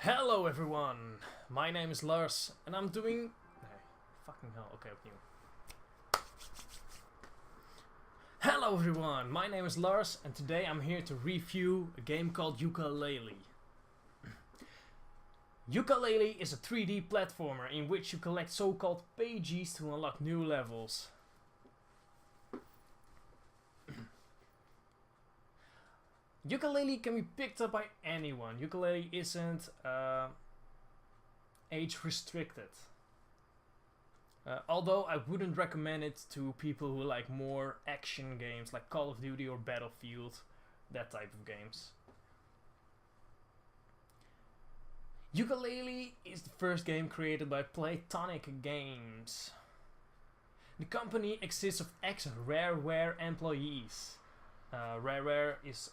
Hello everyone, my name is Lars and I'm doing... fucking hell, okay, opnieuw. Hello everyone, my name is Lars and today I'm here to review a game called Yooka-Laylee. Yooka-Laylee is a 3D platformer in which you collect so-called pages to unlock new levels. Yooka-Laylee can be picked up by anyone. Yooka-Laylee isn't age restricted. Although I wouldn't recommend it to people who like more action games like Call of Duty or Battlefield, that type of games. Yooka-Laylee is the first game created by Playtonic Games. The company exists of ex-Rareware employees. Rareware is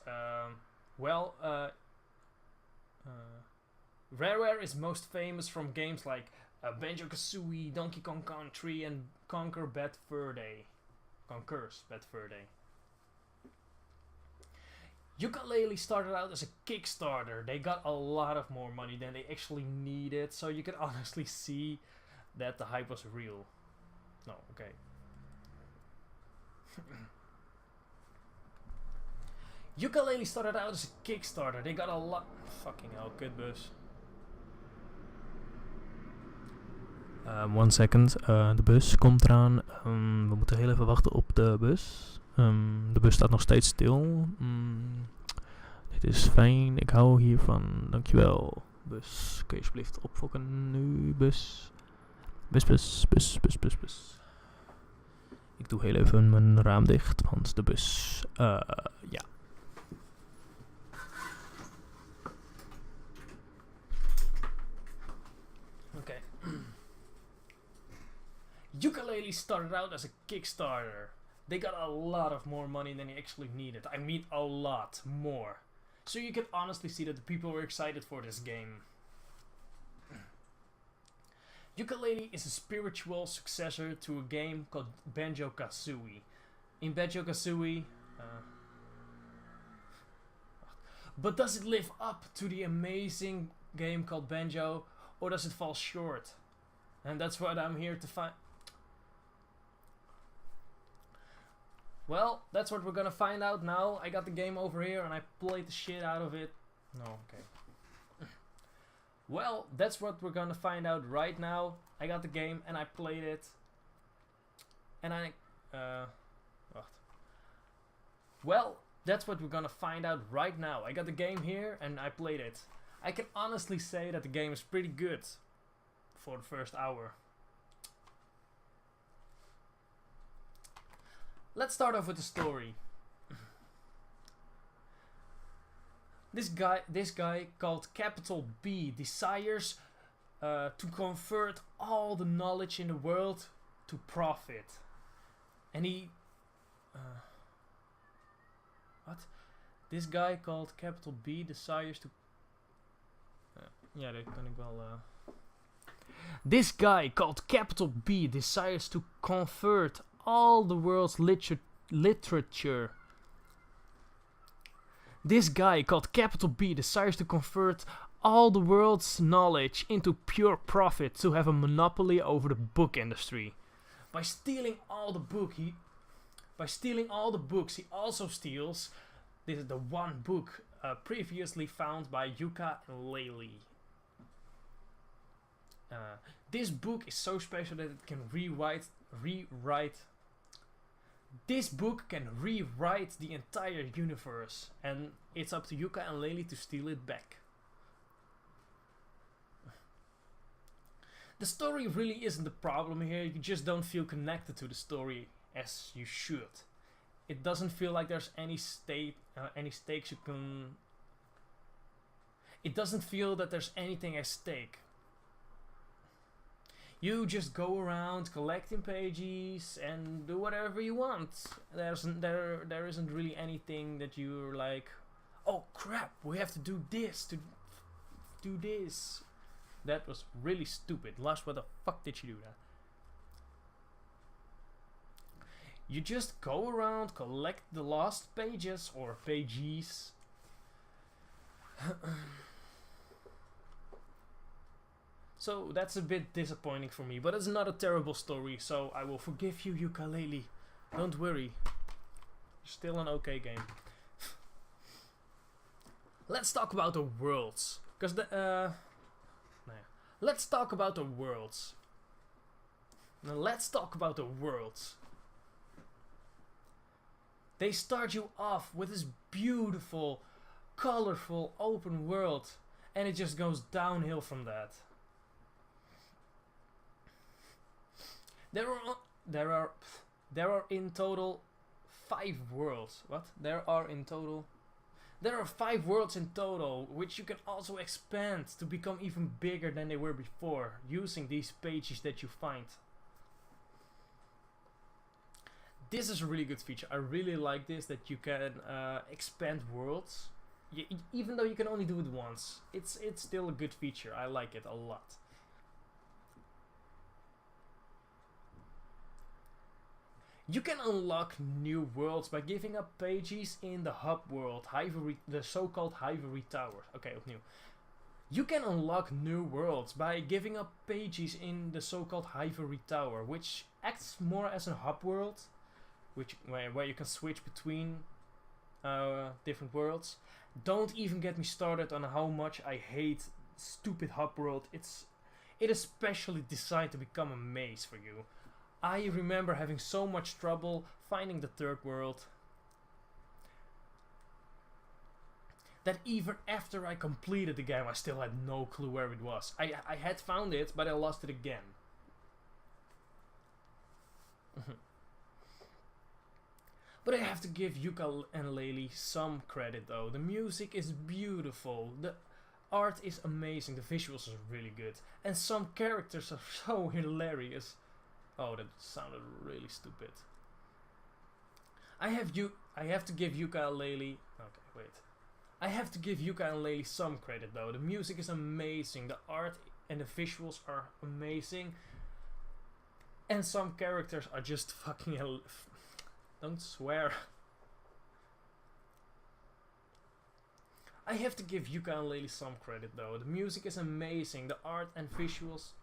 Rareware is most famous from games like Banjo-Kazooie, Donkey Kong Country, and Conker's Bad Fur Day. Yooka-Laylee started out as a Kickstarter. They got a lot of more money than they actually needed, so you can honestly see that the hype was real. No, okay. Yooka-Laylee started out as a Kickstarter. They got a lot... Fucking hell, kutbus. 1 second, de bus komt eraan. We moeten heel even wachten op de bus. De bus staat nog steeds stil. Dit is fijn, ik hou hiervan. Dankjewel. Bus, kun je alsjeblieft opfokken nu, bus. Bus. Ik doe heel even mijn raam dicht, want de bus... ja. Okay. Yooka-Laylee started out as a Kickstarter. They got a lot of more money than they actually needed. I mean a lot more. So you can honestly see that the people were excited for this game. Yooka-Laylee is a spiritual successor to a game called Banjo-Kazooie. In Banjo-Kazooie... but does it live up to the amazing game called Banjo, or does it fall short? And that's what I'm here to find. Well, that's what we're gonna find out now. I got the game over here and I played the shit out of it. No, okay. Well, that's what we're gonna find out right now. I got the game and I played it. And what? Well, that's what we're gonna find out right now. I got the game here and I played it. I can honestly say that the game is pretty good for the first hour. Let's start off with the story. This guy called Capital B desires to convert all the knowledge in the world to profit. And he... what? This guy called Capital B desires to... ja, dat kan ik wel... This guy called Capital B desires to convert all the world's literature. This guy called Capital B desires to convert all the world's knowledge into pure profit to have a monopoly over the book industry. By stealing all the books, he also steals the one book previously found by Yooka-Laylee. This book is so special that it can rewrite. This book can rewrite the entire universe, and it's up to Yooka-Laylee to steal it back. The story really isn't the problem here. You just don't feel connected to the story as you should. It doesn't feel like there's any stakes you can. It doesn't feel that there's anything at stake. You just go around collecting pages and do whatever you want. There isn't really anything that you're like, oh crap, we have to do this to do this. That was really stupid. Lars, what the fuck did you do that? You just go around, collect the lost pages or pages So that's a bit disappointing for me, but it's not a terrible story, so I will forgive you, Yooka-Laylee. Don't worry. Still an okay game. Let's talk about the worlds. Because let's talk about the worlds. Now let's talk about the worlds. They start you off with this beautiful, colorful, open world. And it just goes downhill from that. There are in total 5 worlds. What? There are 5 worlds in total, which you can also expand to become even bigger than they were before, using these pages that you find. This is a really good feature. I really like this, that you can expand worlds. Even though you can only do it once, it's still a good feature. I like it a lot. You can unlock new worlds by giving up pages in the hub world, the so-called Ivory Tower. Okay, opnieuw. You can unlock new worlds by giving up pages in the so-called Ivory Tower, which acts more as a hub world, where you can switch between different worlds. Don't even get me started on how much I hate stupid hub world. It is specially designed to become a maze for you. I remember having so much trouble finding the third world that even after I completed the game, I still had no clue where it was. I had found it, but I lost it again. But I have to give Yooka-Laylee some credit though. The music is beautiful, the art is amazing, the visuals are really good, and some characters are so hilarious. Oh, that sounded really stupid. I have to give Yooka-Laylee. Okay, wait. I have to give Yooka-Laylee some credit though. The music is amazing, the art and the visuals are amazing, and some characters are just fucking don't swear. I have to give Yooka-Laylee some credit though. The music is amazing, the art and visuals.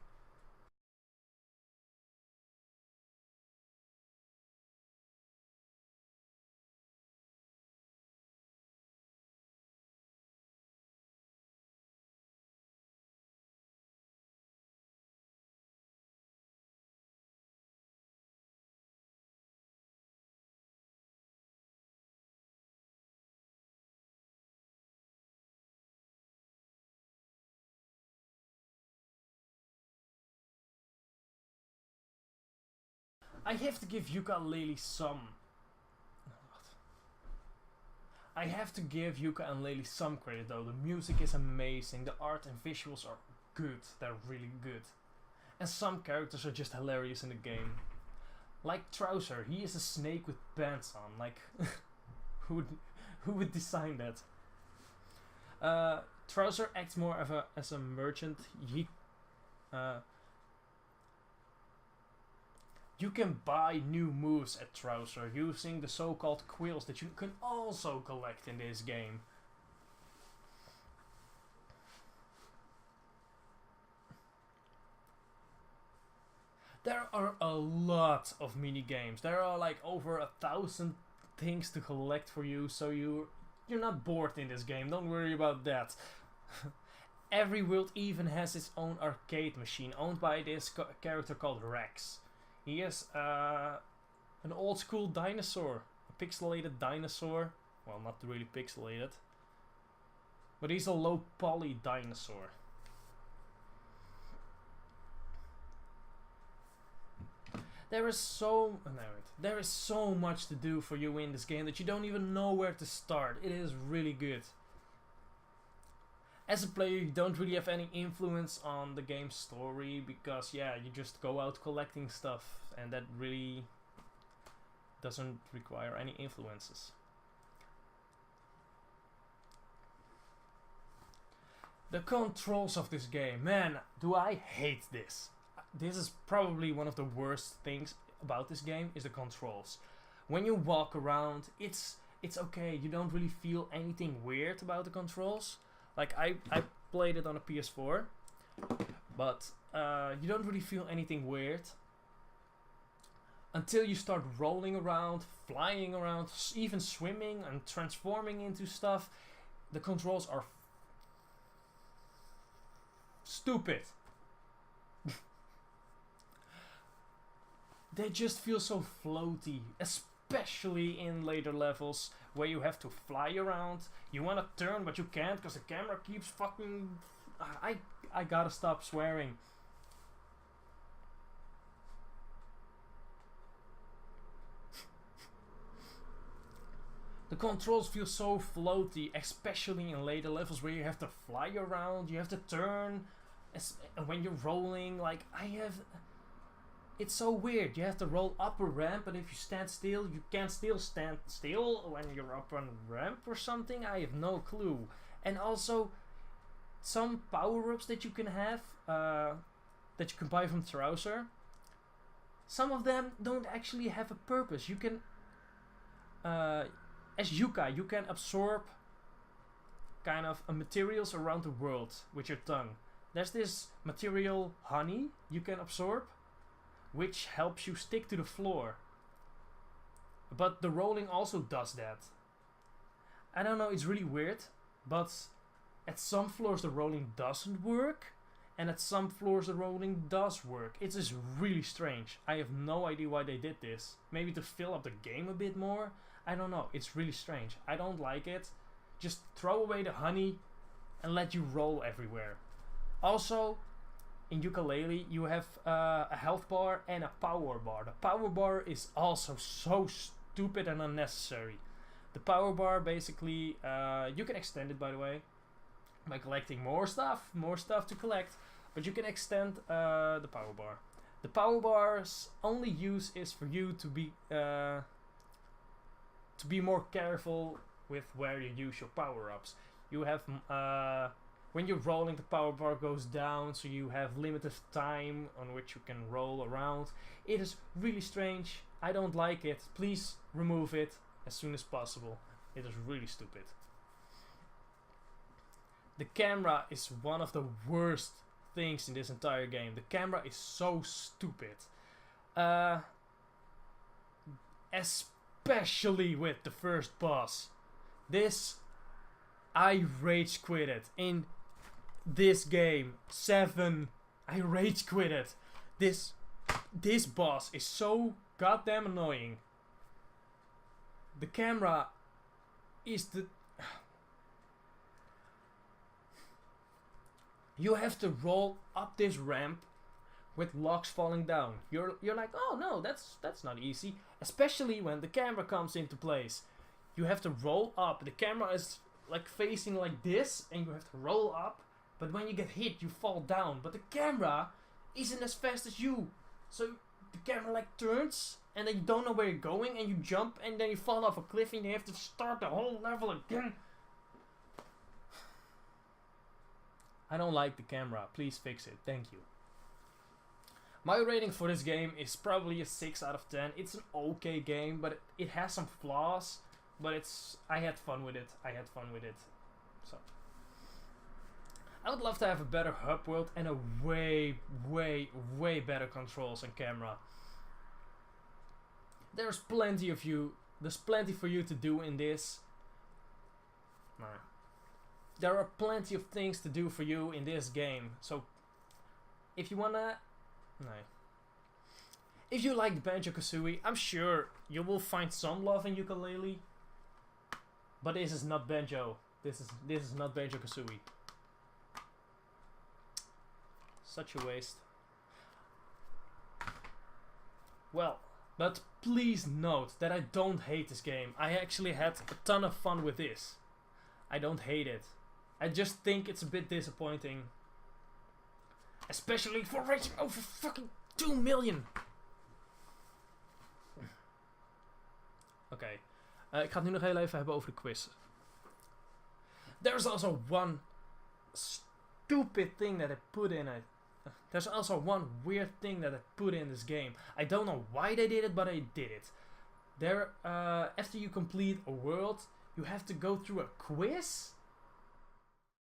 I have to give Yooka-Laylee some. I have to give Yooka-Laylee some credit though. The music is amazing, the art and visuals are good, they're really good. And some characters are just hilarious in the game. Like Trouser, he is a snake with pants on. Like, who would design that? Trouser acts more as a merchant. You can buy new moves at Trouser using the so-called quills that you can also collect in this game. There are a lot of mini games. There are like over 1,000 things to collect for you, so you're not bored in this game. Don't worry about that. Every world even has its own arcade machine owned by this character called Rex. He is an old school dinosaur, a pixelated dinosaur. Well, not really pixelated, but he's a low poly dinosaur. There is so much to do for you in this game that you don't even know where to start. It is really good. As a player, you don't really have any influence on the game's story because, yeah, you just go out collecting stuff, and that really doesn't require any influences. The controls of this game, man, do I hate this. This is probably one of the worst things about this game, is the controls. When you walk around, it's okay, you don't really feel anything weird about the controls. Like, I played it on a PS4, But you don't really feel anything weird until you start rolling around, flying around, even swimming and transforming into stuff. The controls are stupid. They just feel so floaty, especially in later levels where you have to fly around. You want to turn but you can't because the camera keeps fucking... I gotta stop swearing. The controls feel so floaty, especially in later levels where you have to fly around, you have to turn, and when you're rolling, like, it's so weird. You have to roll up a ramp, and if you stand still, you can't still stand still when you're up on a ramp or something. I have no clue. And also, some power-ups that you can have, that you can buy from Trouser, some of them don't actually have a purpose. You can, as Yuka, you can absorb kind of materials around the world with your tongue. There's this material, honey, you can absorb, which helps you stick to the floor. But the rolling also does that. I don't know, it's really weird, but at some floors the rolling doesn't work, and at some floors the rolling does work. It is really strange. I have no idea why they did this. Maybe to fill up the game a bit more? I don't know, it's really strange. I don't like it. Just throw away the honey and let you roll everywhere. Also, in Yooka-Laylee you have a health bar and a power bar. The power bar is also so stupid and unnecessary. The power bar basically, you can extend it by the way, by collecting more stuff to collect, but you can extend the power bar. The power bar's only use is for you to be more careful with where you use your power-ups. You have, when you're rolling, the power bar goes down, so you have limited time on which you can roll around. It is really strange. I don't like it. Please remove it as soon as possible. It is really stupid. The camera is one of the worst things in this entire game. The camera is so stupid. Especially with the first boss. This, I rage quitted. In this game, 7, I rage quitted. This boss is so goddamn annoying. The camera is the... You have to roll up this ramp with logs falling down. You're like, oh no, that's not easy. Especially when the camera comes into place. You have to roll up. The camera is like facing like this, and you have to roll up. But when you get hit, you fall down. But the camera isn't as fast as you. So the camera like turns, and then you don't know where you're going, and you jump, and then you fall off a cliff, and you have to start the whole level again. I don't like the camera. Please fix it. Thank you. My rating for this game is probably a 6 out of 10. It's an okay game, but it has some flaws. But I had fun with it. So I would love to have a better hub world and a way better controls and camera. There's plenty for you to do in this. Nah. There are plenty of things to do for you in this game. So if you wanna... No. If you like Banjo-Kazooie, I'm sure you will find some love in Yooka-Laylee. But this is not Banjo. This is not Banjo-Kazooie. Such a waste. Well, but please note that I don't hate this game. I actually had a ton of fun with this. I don't hate it. I just think it's a bit disappointing. Especially for rating over fucking 2 million. Oké. Ik ga het nu nog heel even hebben over de quiz. There's also one stupid thing that I put in it. There's also one weird thing that I put in this game. I don't know why they did it, but I did it. After you complete a world, you have to go through a quiz.